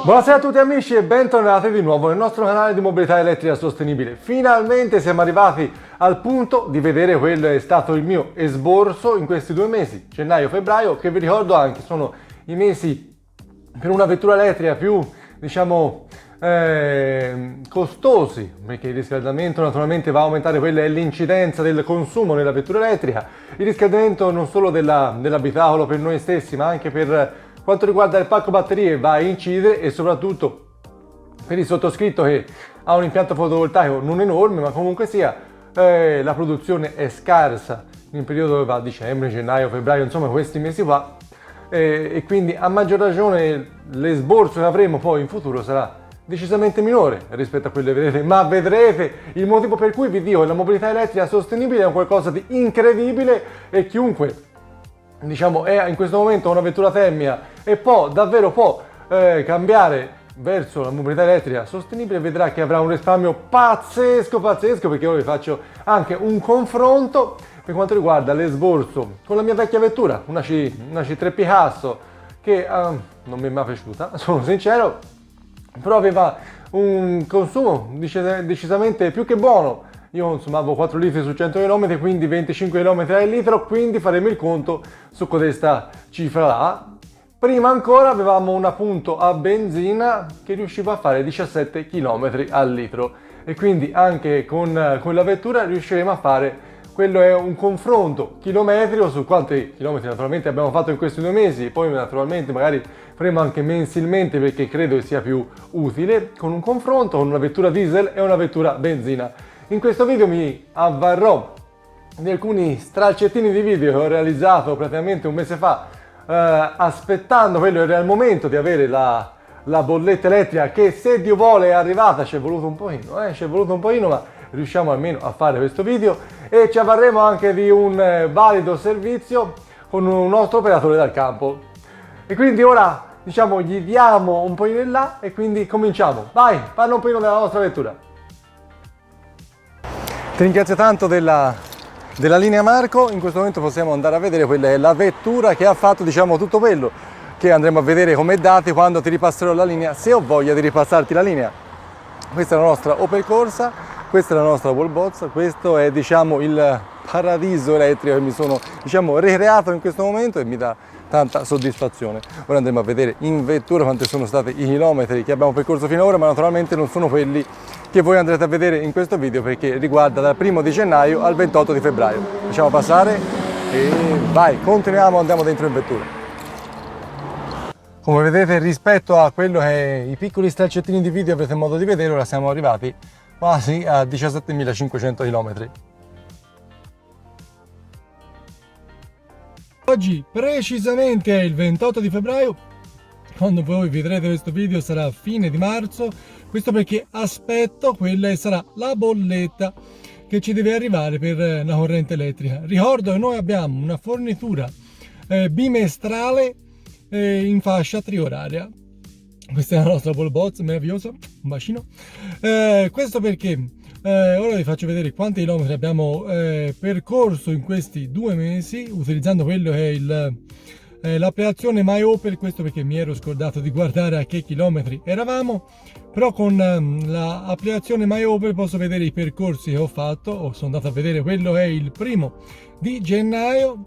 Buonasera a tutti amici e bentornati di nuovo nel nostro canale di mobilità elettrica sostenibile. Finalmente siamo arrivati al punto di vedere quello che è stato il mio esborso in questi 2 mesi, gennaio-febbraio, che vi ricordo anche sono i mesi per una vettura elettrica più, costosi, perché il riscaldamento naturalmente va a aumentare quella è l'incidenza del consumo nella vettura elettrica, il riscaldamento non solo dell'abitacolo per noi stessi, ma anche per quanto riguarda il pacco batterie va a incidere, e soprattutto per il sottoscritto che ha un impianto fotovoltaico non enorme, ma comunque sia la produzione è scarsa in un periodo che va a dicembre, gennaio, febbraio, insomma questi mesi qua, e quindi a maggior ragione l'esborso che avremo poi in futuro sarà decisamente minore rispetto a quello che vedete, ma vedrete il motivo per cui vi dico che la mobilità elettrica sostenibile è un qualcosa di incredibile, e chiunque è in questo momento una vettura thermica e può cambiare verso la mobilità elettrica sostenibile, vedrà che avrà un risparmio pazzesco, perché io vi faccio anche un confronto per quanto riguarda l'esborso con la mia vecchia vettura, una C3 Picasso, che non mi è mai piaciuta, sono sincero, però aveva un consumo decisamente più che buono. Io consumavo 4 litri su 100 km, quindi 25 km al litro, quindi faremo il conto su questa cifra là. Prima ancora avevamo un appunto a benzina che riusciva a fare 17 km al litro, e quindi anche con la vettura riusciremo a fare quello è un confronto chilometrico su quanti chilometri naturalmente abbiamo fatto in questi 2 mesi, poi naturalmente magari faremo anche mensilmente perché credo che sia più utile, con un confronto con una vettura diesel e una vettura benzina. In questo video mi avvarrò di alcuni stralcettini di video che ho realizzato praticamente un mese fa, aspettando quello era il momento di avere la bolletta elettrica, che se Dio vuole è arrivata, ci è voluto un pochino, ma riusciamo almeno a fare questo video, e ci avvarremo anche di un valido servizio con un nostro operatore dal campo. E quindi ora gli diamo un pochino in là e quindi cominciamo. Vai, parla un pochino della nostra vettura. Ti ringrazio tanto della linea Marco. In questo momento possiamo andare a vedere quella è la vettura che ha fatto tutto quello che andremo a vedere come dati quando ti ripasserò la linea, se ho voglia di ripassarti la linea. Questa è la nostra Opel Corsa, questa è la nostra Wallbox, questo è il paradiso elettrico che mi sono ricreato in questo momento e mi dà tanta soddisfazione. Ora andremo a vedere in vettura quanti sono stati i chilometri che abbiamo percorso fino ad ora, ma naturalmente non sono quelli che voi andrete a vedere in questo video perché riguarda dal 1 di gennaio al 28 di febbraio. Lasciamo passare e vai, continuiamo, andiamo dentro in vettura. Come vedete, rispetto a quello che i piccoli straccettini di video avrete modo di vedere, ora siamo arrivati quasi a 17.500 km. Oggi precisamente è il 28 di febbraio, quando voi vedrete questo video sarà fine di marzo, questo perché aspetto quella che sarà la bolletta che ci deve arrivare per la corrente elettrica. Ricordo che noi abbiamo una fornitura bimestrale in fascia trioraria. Questa è la nostra Wallbox meravigliosa, un bacino. Questo perché ora vi faccio vedere quanti chilometri abbiamo percorso in questi 2 mesi utilizzando quello che è l'applicazione MyOpel. Questo perché mi ero scordato di guardare a che chilometri eravamo, però con l'applicazione MyOpel posso vedere i percorsi che ho fatto. Sono andato a vedere quello che è il 1 di gennaio,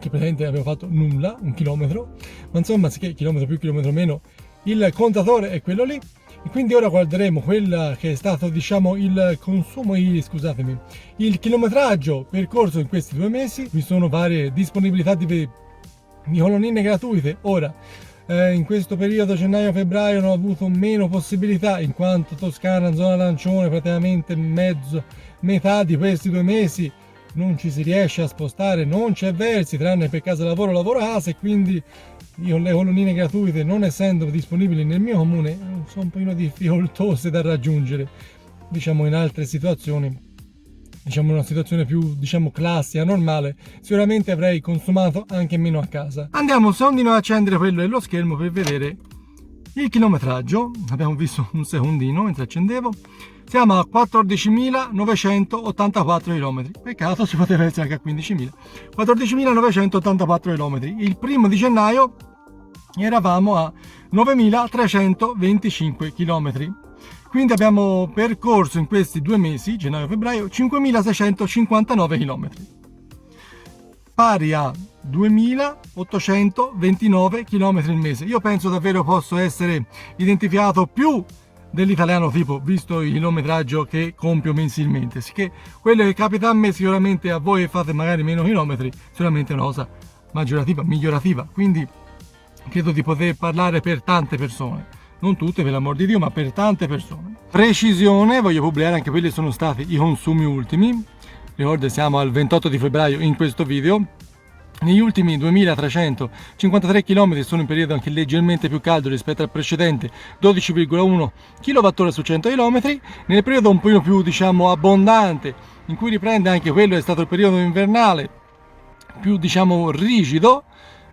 che praticamente abbiamo fatto nulla, 1 chilometro, ma insomma che chilometro più chilometro meno il contatore è quello lì, e quindi ora guarderemo quella che è stato il consumo, il chilometraggio percorso in questi 2 mesi. Vi sono varie disponibilità di colonnine gratuite. Ora in questo periodo gennaio-febbraio ho avuto meno possibilità, in quanto Toscana, zona arancione, praticamente metà di questi 2 mesi non ci si riesce a spostare, non c'è versi, tranne per casa lavoro casa, e quindi io le colonnine gratuite, non essendo disponibili nel mio comune, sono un pochino difficoltose da raggiungere. In altre situazioni, una situazione più classica, normale, sicuramente avrei consumato anche meno a casa. Andiamo un secondino ad accendere quello dello schermo per vedere il chilometraggio. Abbiamo visto un secondino mentre accendevo. Siamo a 14.984 km. Peccato, si poteva essere anche a 15.000. 14.984 km. Il 1 di gennaio eravamo a 9.325 km. Quindi abbiamo percorso in questi 2 mesi, gennaio e febbraio, 5.659 km, pari a 2.829 km al mese. Io penso davvero posso essere identificato più dell'italiano tipo, visto il chilometraggio che compio mensilmente. Sicché quello che capita a me, sicuramente a voi fate magari meno chilometri, sicuramente è una cosa maggiorativa, migliorativa. Quindi credo di poter parlare per tante persone. Non tutte, per l'amor di Dio, ma per tante persone. Precisione, voglio pubblicare anche quelli che sono stati i consumi ultimi. Ricordo, siamo al 28 di febbraio in questo video. Negli ultimi 2353 km sono in periodo anche leggermente più caldo rispetto al precedente, 12,1 kWh su 100 km. Nel periodo un po' più, diciamo, abbondante, in cui riprende anche quello che è stato il periodo invernale, più, diciamo, rigido,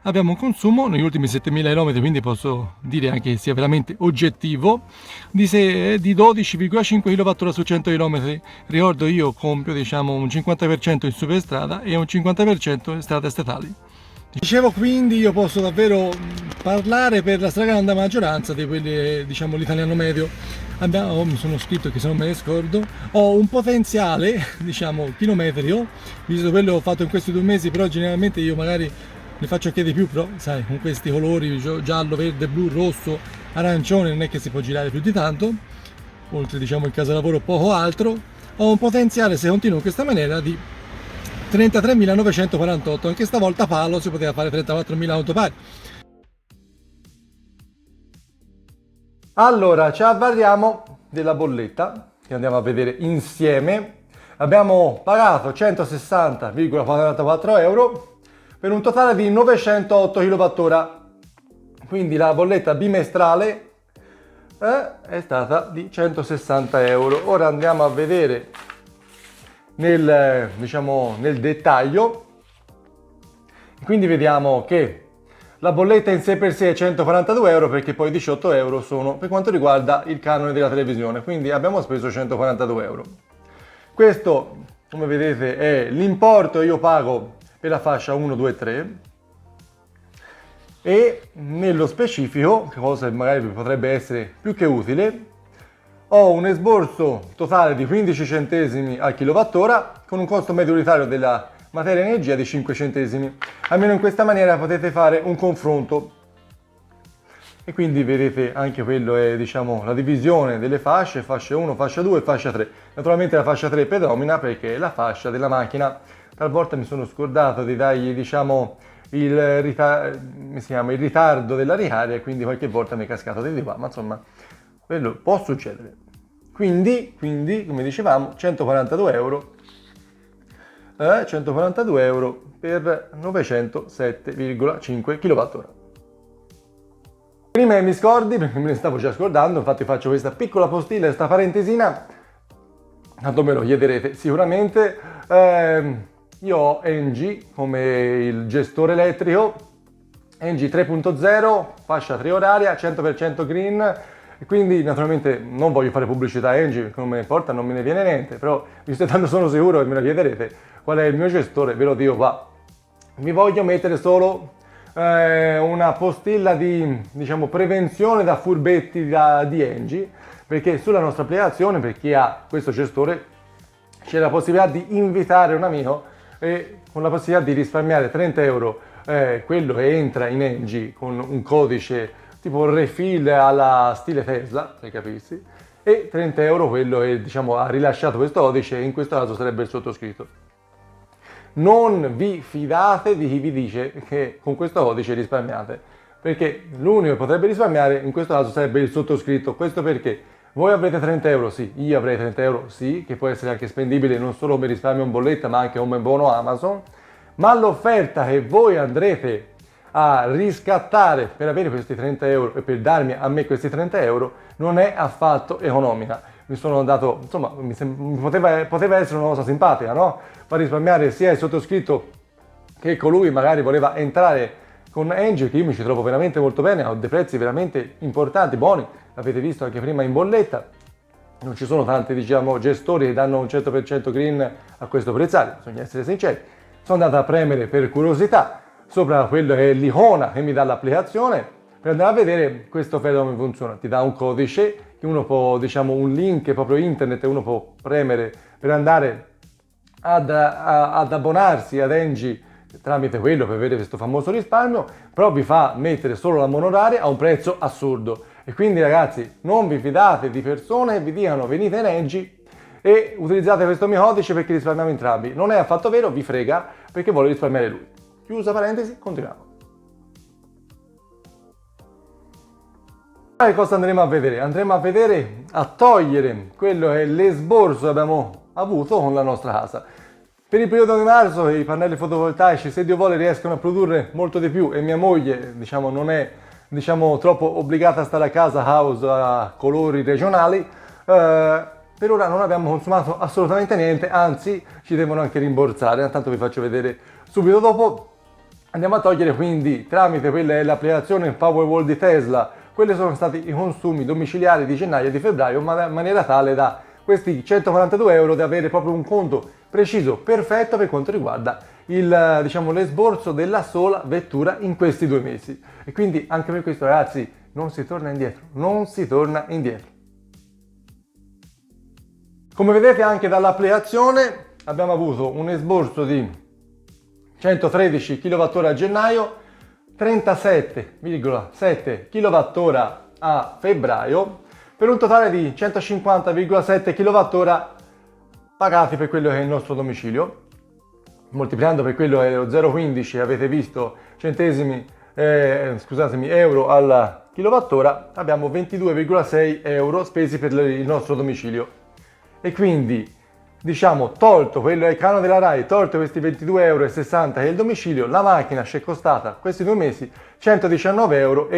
abbiamo un consumo negli ultimi 7000 km, quindi posso dire anche che sia veramente oggettivo, di 12,5 kWh su 100 km. Ricordo, io compio, diciamo, un 50% in superstrada e un 50% in strade statali. Dicevo, quindi io posso davvero parlare per la stragrande maggioranza di quelli, diciamo, l'italiano medio. Mi sono scritto, che se non me ne scordo, ho un potenziale, diciamo, chilometrico, visto quello che ho fatto in questi 2 mesi, però generalmente io magari ne faccio anche di più, però sai, con questi colori giallo, verde, blu, rosso, arancione non è che si può girare più di tanto, oltre, diciamo, il casalavoro poco altro. Ho un potenziale, se continuo in questa maniera, di 33.948, anche stavolta palo si poteva fare 34.000 auto pari. Allora, ci avvaliamo della bolletta che andiamo a vedere insieme. Abbiamo pagato 160,44 euro per un totale di 908 kWh. Quindi la bolletta bimestrale è stata di 160 euro. Ora andiamo a vedere nel dettaglio. Quindi vediamo che la bolletta in sé per sé è 142 euro, perché poi 18 euro sono per quanto riguarda il canone della televisione, quindi abbiamo speso 142 euro. Questo, come vedete, è l'importo che io pago per la fascia 1, 2, 3, e nello specifico, cosa magari potrebbe essere più che utile, ho un esborso totale di 15 centesimi al kilowattora con un costo medio unitario della materia energia di 5 centesimi. Almeno in questa maniera potete fare un confronto. E quindi vedete anche quello è, diciamo, la divisione delle fasce 1, fascia 2 e fascia 3. Naturalmente la fascia 3 predomina perché è la fascia della macchina. Talvolta mi sono scordato di dargli, diciamo, il ritardo della ricarica, e quindi qualche volta mi è cascato di qua, ma insomma, quello può succedere. Quindi, come dicevamo, 142 euro per 907,5 kWh. Prima mi scordi, perché me ne stavo già scordando, infatti faccio questa piccola postilla, questa parentesina, tanto me lo chiederete sicuramente. Io ho Engie come il gestore elettrico, Engie 3.0, fascia 3 oraria, 100% green, e quindi naturalmente non voglio fare pubblicità a Engie, perché non me ne importa, non me ne viene niente, però visto che tanto sono sicuro che me lo chiederete, qual è il mio gestore, ve lo dico qua. Vi voglio mettere solo una postilla di, diciamo, prevenzione da furbetti di Engie, perché sulla nostra applicazione, per chi ha questo gestore, c'è la possibilità di invitare un amico e con la possibilità di risparmiare 30 euro quello che entra in Engie con un codice tipo refill alla stile Tesla, per capirsi, e 30 euro quello che, diciamo, ha rilasciato questo codice, e in questo caso sarebbe il sottoscritto. Non vi fidate di chi vi dice che con questo codice risparmiate, perché l'unico che potrebbe risparmiare in questo caso sarebbe il sottoscritto. Questo perché voi avrete 30 euro, sì, io avrei 30 euro, sì, che può essere anche spendibile non solo come risparmio in bolletta, ma anche come buono Amazon, ma l'offerta che voi andrete a riscattare per avere questi 30 euro e per darmi a me questi 30 euro non è affatto economica. Mi sono dato, insomma, poteva essere una cosa simpatica, no? Far risparmiare sia il sottoscritto che colui magari voleva entrare con Engie, che io mi ci trovo veramente molto bene, ho dei prezzi veramente importanti, buoni, l'avete visto anche prima in bolletta. Non ci sono tanti, diciamo, gestori che danno un 100% green a questo prezzario, bisogna essere sinceri. Sono andato a premere per curiosità sopra quello che è l'icona che mi dà l'applicazione, per andare a vedere questo fenomeno come funziona. Ti dà un codice che uno può, diciamo, un link proprio internet, uno può premere per andare ad abbonarsi ad Engie tramite quello per avere questo famoso risparmio, però vi fa mettere solo la monoraria a un prezzo assurdo. E quindi ragazzi, non vi fidate di persone che vi dicano venite in Engie e utilizzate questo mio codice perché risparmiamo entrambi. Non è affatto vero, vi frega perché vuole risparmiare lui. Chiusa parentesi, continuiamo. E cosa andremo a vedere? Andremo a vedere, a togliere quello che è l'esborso che abbiamo avuto con la nostra casa. Per il periodo di marzo i pannelli fotovoltaici, se Dio vuole, riescono a produrre molto di più e mia moglie, diciamo, non è, diciamo, troppo obbligata a stare a casa a causa colori regionali. Per ora non abbiamo consumato assolutamente niente, anzi ci devono anche rimborsare, intanto vi faccio vedere subito dopo. Andiamo a togliere quindi tramite quella è l'applicazione Powerwall di Tesla, quelli sono stati i consumi domiciliari di gennaio e di febbraio, ma in maniera tale da questi 142 euro di avere proprio un conto preciso, perfetto per quanto riguarda il, diciamo, l'esborso della sola vettura in questi 2 mesi. E quindi anche per questo ragazzi non si torna indietro, non si torna indietro. Come vedete anche dall'applicazione abbiamo avuto un esborso di 113 kWh a gennaio, 37,7 kWh a febbraio, per un totale di 150,7 kWh pagati per quello che è il nostro domicilio. Moltiplicando per quello che è lo 0,15 avete visto centesimi, euro al kilowattora, abbiamo 22,6 euro spesi per il nostro domicilio. E quindi, diciamo, tolto quello è il canone della RAI, tolto questi 22,60 euro che è il domicilio, la macchina ci è costata questi 2 mesi 119,40 euro.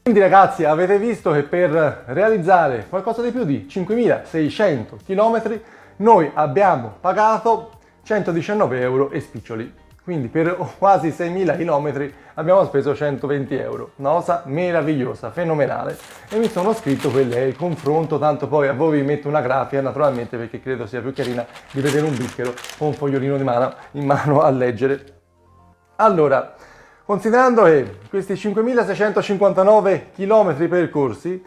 Quindi ragazzi, avete visto che per realizzare qualcosa di più di 5.600 km noi abbiamo pagato 119 euro e spiccioli. Quindi per quasi 6.000 km abbiamo speso 120 euro. Una cosa meravigliosa, fenomenale. E mi sono scritto quello è il confronto, tanto poi a voi vi metto una grafica naturalmente perché credo sia più carina di vedere un bicchiero con un fogliolino in mano a leggere. Allora, considerando che questi 5.659 km percorsi,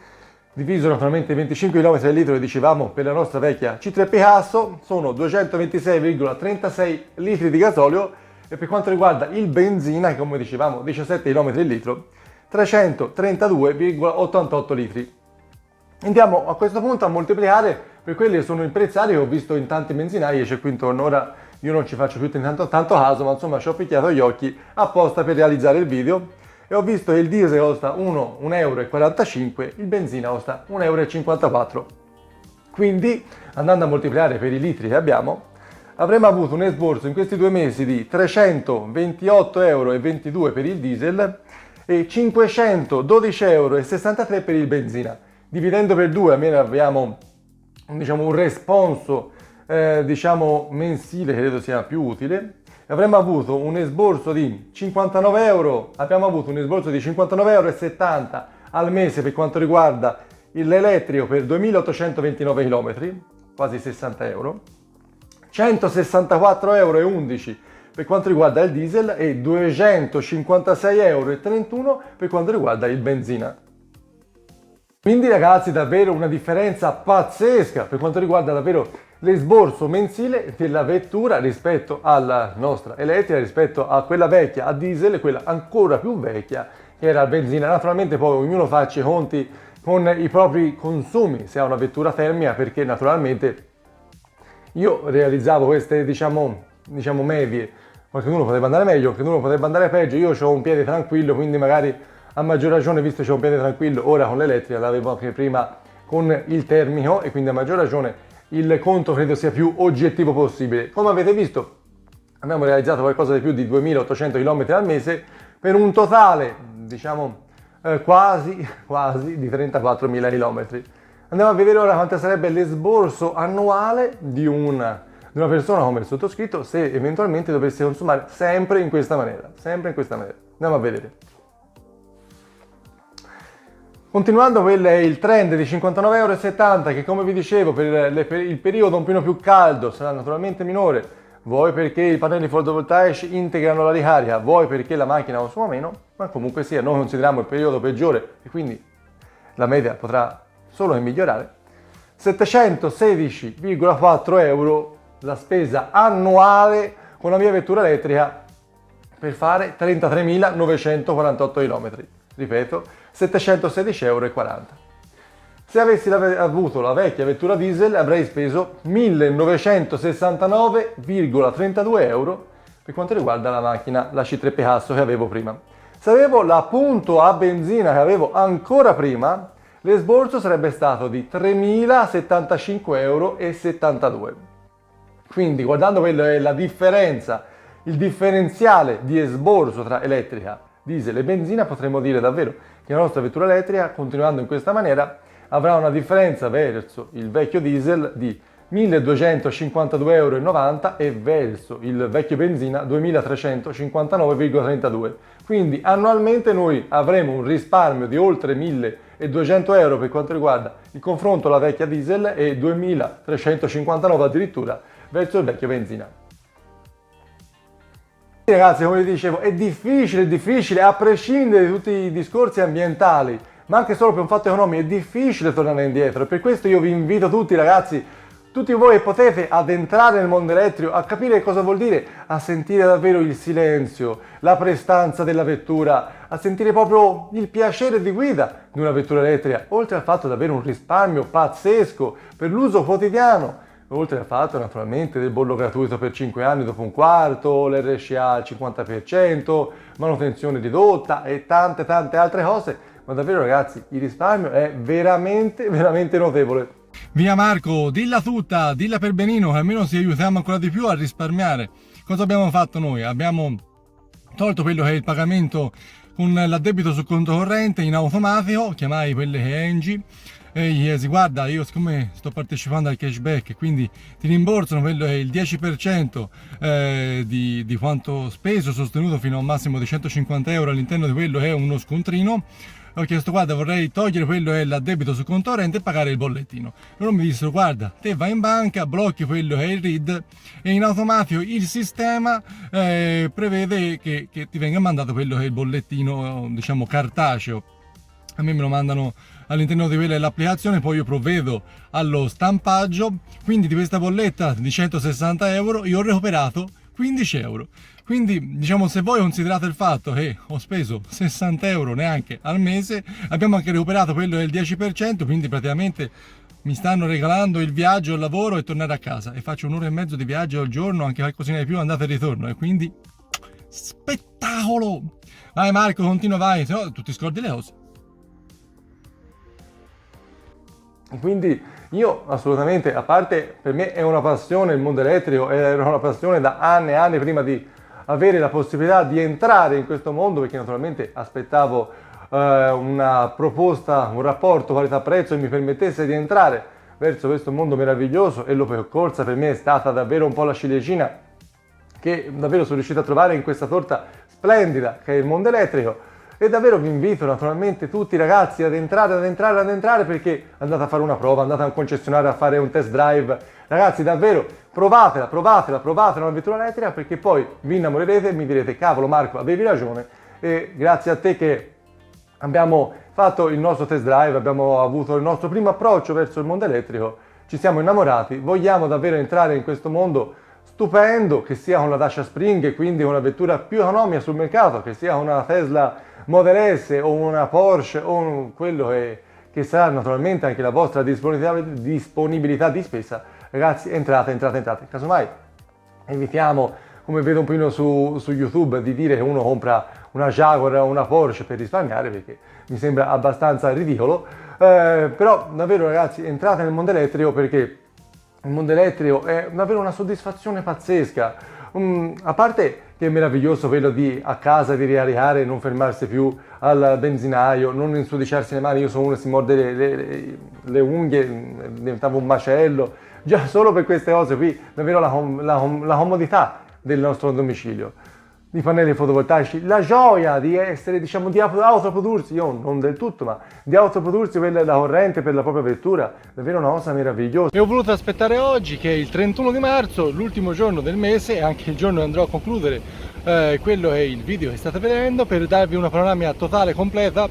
diviso naturalmente 25 km al litro che dicevamo per la nostra vecchia C3 Picasso, sono 226,36 litri di gasolio e per quanto riguarda il benzina, che come dicevamo 17 km al litro, 332,88 litri. Andiamo a questo punto a moltiplicare per quelli che sono i prezzari che ho visto in tanti benzinai e c'è qui intorno. Ora io non ci faccio più tanto caso, ma insomma ci ho picchiato gli occhi apposta per realizzare il video e ho visto che il diesel costa 1,45 euro, il benzina costa 1,54 euro. Quindi andando a moltiplicare per i litri che abbiamo, avremmo avuto un esborso in questi 2 mesi di 328,22 euro per il diesel e 512,63 euro per il benzina. Dividendo per 2 almeno abbiamo, diciamo, un responso diciamo mensile, credo sia più utile. Avremmo avuto un esborso di 59 euro, abbiamo avuto un esborso di 59,70 euro al mese per quanto riguarda l'elettrico per 2.829 km, quasi 60 euro. 164,11 euro per quanto riguarda il diesel e 256,31 euro per quanto riguarda il benzina. Quindi ragazzi, davvero una differenza pazzesca per quanto riguarda davvero l'esborso mensile della vettura rispetto alla nostra elettrica, rispetto a quella vecchia a diesel e quella ancora più vecchia che era a benzina. Naturalmente poi ognuno faccia i conti con i propri consumi se ha una vettura termica, perché naturalmente io realizzavo queste diciamo medie, qualcuno poteva andare meglio, qualcuno potrebbe andare peggio. Io ho un piede tranquillo, quindi magari a maggior ragione, visto che ho un piede tranquillo ora con l'elettrica, l'avevo anche prima con il termico e quindi a maggior ragione il conto credo sia più oggettivo possibile. Come avete visto abbiamo realizzato qualcosa di più di 2.800 km al mese per un totale diciamo quasi di 34.000 km. Andiamo a vedere ora quanto sarebbe l'esborso annuale di una persona come il sottoscritto se eventualmente dovesse consumare sempre in questa maniera. Andiamo a vedere. Continuando, quello è il trend di 59,70 euro che, come vi dicevo, per il periodo un po' più caldo sarà naturalmente minore, vuoi perché i pannelli fotovoltaici integrano la ricarica, vuoi perché la macchina consuma meno, ma comunque sia, noi consideriamo il periodo peggiore e quindi la media potrà solo che migliorare. 716,4 euro la spesa annuale con la mia vettura elettrica per fare 33.948 km. Ripeto, 716,40 euro. Se avessi avuto la vecchia vettura diesel avrei speso 1.969,32 euro per quanto riguarda la macchina, la C3 Picasso che avevo prima. Se avevo la punto a benzina che avevo ancora prima, l'esborso sarebbe stato di 3.075,72 euro. Quindi guardando quella è la differenza, il differenziale di esborso tra elettrica, diesel e benzina, potremmo dire davvero che la nostra vettura elettrica, continuando in questa maniera, avrà una differenza verso il vecchio diesel di 1.252,90 euro e verso il vecchio benzina 2.359,32. Quindi annualmente noi avremo un risparmio di oltre 1.200 euro per quanto riguarda il confronto alla vecchia diesel e 2.359 addirittura verso il vecchio benzina. Ragazzi, come vi dicevo, è difficile, a prescindere da tutti i discorsi ambientali, ma anche solo per un fatto economico, è difficile tornare indietro. Per questo io vi invito tutti, ragazzi, tutti voi che potete, ad entrare nel mondo elettrico, a capire cosa vuol dire, a sentire davvero il silenzio, la prestanza della vettura, a sentire proprio il piacere di guida di una vettura elettrica, oltre al fatto di avere un risparmio pazzesco per l'uso quotidiano. Oltre al fatto naturalmente del bollo gratuito per 5 anni dopo un quarto, l'RCA al 50%, manutenzione ridotta e tante altre cose, ma davvero ragazzi il risparmio è veramente notevole. Via Marco, dilla tutta, dilla per benino che almeno ci aiutiamo ancora di più a risparmiare. Cosa abbiamo fatto noi? Abbiamo tolto quello che è il pagamento con l'addebito sul conto corrente in automatico, chiamai quelle che è Engie, e gli chiesi guarda, io siccome sto partecipando al cashback quindi ti rimborsano quello che è il 10% di quanto speso, sostenuto fino a un massimo di 150 euro all'interno di quello che è uno scontrino. Ho chiesto guarda, vorrei togliere quello che è l'addebito sul conto corrente e pagare il bollettino. Loro mi dissero guarda, te vai in banca, blocchi quello che è il RID e in automatico il sistema prevede che ti venga mandato quello che è il bollettino, diciamo cartaceo. A me lo mandano all'interno di quella dell'applicazione, poi io provvedo allo stampaggio, quindi di questa bolletta di 160 euro io ho recuperato 15 euro. Quindi diciamo, se voi considerate il fatto che ho speso 60 euro neanche al mese, abbiamo anche recuperato quello del 10%, quindi praticamente mi stanno regalando il viaggio al lavoro e tornare a casa, e faccio un'ora e mezzo di viaggio al giorno, anche qualcosina di più, andata e ritorno, e quindi spettacolo! Vai Marco, continua, vai, se no tu ti scordi le cose. Quindi io assolutamente, a parte per me è una passione il mondo elettrico, era una passione da anni e anni prima di avere la possibilità di entrare in questo mondo, perché naturalmente aspettavo una proposta, un rapporto qualità-prezzo che mi permettesse di entrare verso questo mondo meraviglioso, e l'Opercorsa per me è stata davvero un po' la ciliegina che davvero sono riuscito a trovare in questa torta splendida che è il mondo elettrico. E davvero vi invito naturalmente tutti ragazzi ad entrare, perché andate a fare una prova, andate a un concessionario a fare un test drive. Ragazzi davvero provatela, una vettura elettrica, perché poi vi innamorerete e mi direte cavolo Marco, avevi ragione, e grazie a te che abbiamo fatto il nostro test drive, abbiamo avuto il nostro primo approccio verso il mondo elettrico, ci siamo innamorati, vogliamo davvero entrare in questo mondo stupendo, che sia con la Dacia Spring e quindi una vettura più economica sul mercato, che sia una Tesla Model S o una Porsche o quello che sarà naturalmente anche la vostra disponibilità di spesa. Ragazzi entrate. Casomai evitiamo, come vedo un pochino su YouTube, di dire che uno compra una Jaguar o una Porsche per risparmiare, perché mi sembra abbastanza ridicolo, però davvero ragazzi entrate nel mondo elettrico, perché il mondo elettrico è davvero una soddisfazione pazzesca. A parte che è meraviglioso quello di a casa di ricaricare, non fermarsi più al benzinaio, non insudiciarsi le mani. Io sono uno che si morde le unghie, diventavo un macello. Già solo per queste cose qui, davvero la comodità del nostro domicilio. di pannelli fotovoltaici, la gioia di essere, diciamo, di autoprodursi, io non del tutto, ma di autoprodursi per la corrente per la propria vettura, davvero una cosa meravigliosa. E ho voluto aspettare oggi, che è il 31 di marzo, l'ultimo giorno del mese e anche il giorno che andrò a concludere quello è il video che state vedendo, per darvi una panoramica totale, completa,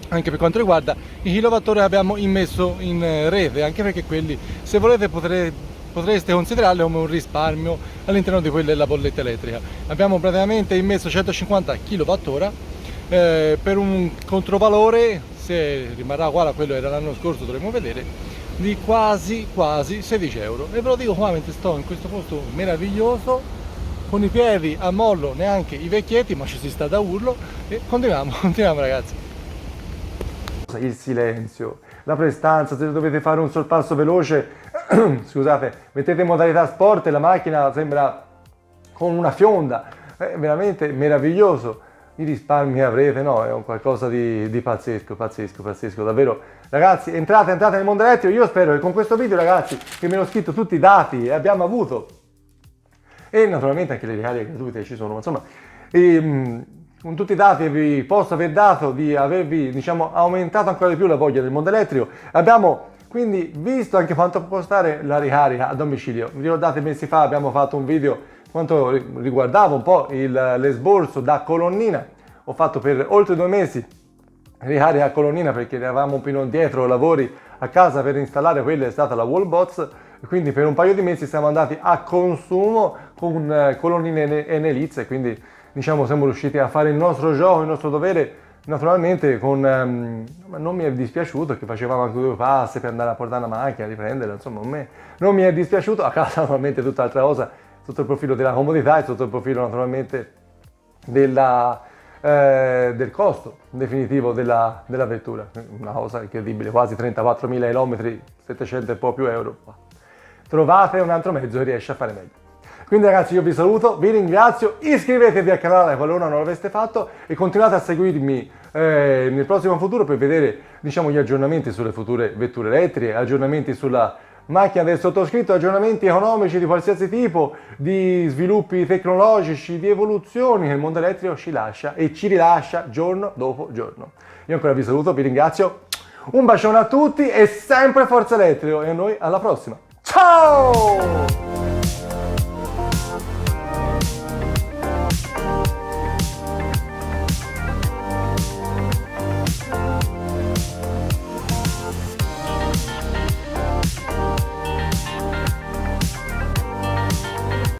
anche per quanto riguarda i kilowattora che abbiamo immesso in rete, anche perché quelli, se volete, potreste considerarli come un risparmio all'interno di quella della bolletta elettrica. Abbiamo praticamente immesso 150 kWh per un controvalore, se rimarrà uguale a quello che era l'anno scorso dovremo vedere, di quasi 16 euro. E ve lo dico qua mentre sto in questo posto meraviglioso, con i piedi a mollo, neanche i vecchietti, ma ci si sta da urlo, e continuiamo ragazzi. Il silenzio, la prestanza, se dovete fare un sorpasso veloce, scusate, mettete in modalità sport e la macchina sembra con una fionda, è veramente meraviglioso. I risparmi che avrete, no, è un qualcosa di pazzesco, davvero. Ragazzi, entrate nel mondo elettrico. Io spero che con questo video, ragazzi, che mi hanno scritto tutti i dati e abbiamo avuto, e naturalmente anche le ricariche gratuite ci sono, insomma, con tutti i dati vi posso aver dato di avervi, diciamo, aumentato ancora di più la voglia del mondo elettrico. Abbiamo quindi visto anche quanto può costare la ricarica a domicilio. Vi ricordate, mesi fa abbiamo fatto un video quanto riguardava un po' l'esborso da colonnina. Ho fatto per oltre 2 mesi ricarica a colonnina perché eravamo un po' dietro lavori a casa per installare quella è stata la Wallbox, quindi per un paio di mesi siamo andati a consumo con colonnine Enelizia, quindi diciamo siamo riusciti a fare il nostro gioco, il nostro dovere, naturalmente non mi è dispiaciuto che facevamo anche 2 passi per andare a portare la macchina, riprenderla, insomma non mi è dispiaciuto. A casa naturalmente tutta altra cosa, sotto il profilo della comodità e sotto il profilo naturalmente del costo definitivo della vettura, una cosa incredibile, quasi 34.000 km, 700 e po' più euro. Trovate un altro mezzo che riesce a fare meglio. Quindi ragazzi, io vi saluto, vi ringrazio, iscrivetevi al canale qualora non l'aveste fatto e continuate a seguirmi nel prossimo futuro per vedere, diciamo, gli aggiornamenti sulle future vetture elettriche, aggiornamenti sulla macchina del sottoscritto, aggiornamenti economici di qualsiasi tipo, di sviluppi tecnologici, di evoluzioni che il mondo elettrico ci lascia e ci rilascia giorno dopo giorno. Io ancora vi saluto, vi ringrazio, un bacione a tutti e sempre Forza Elettrico e a noi alla prossima. Ciao!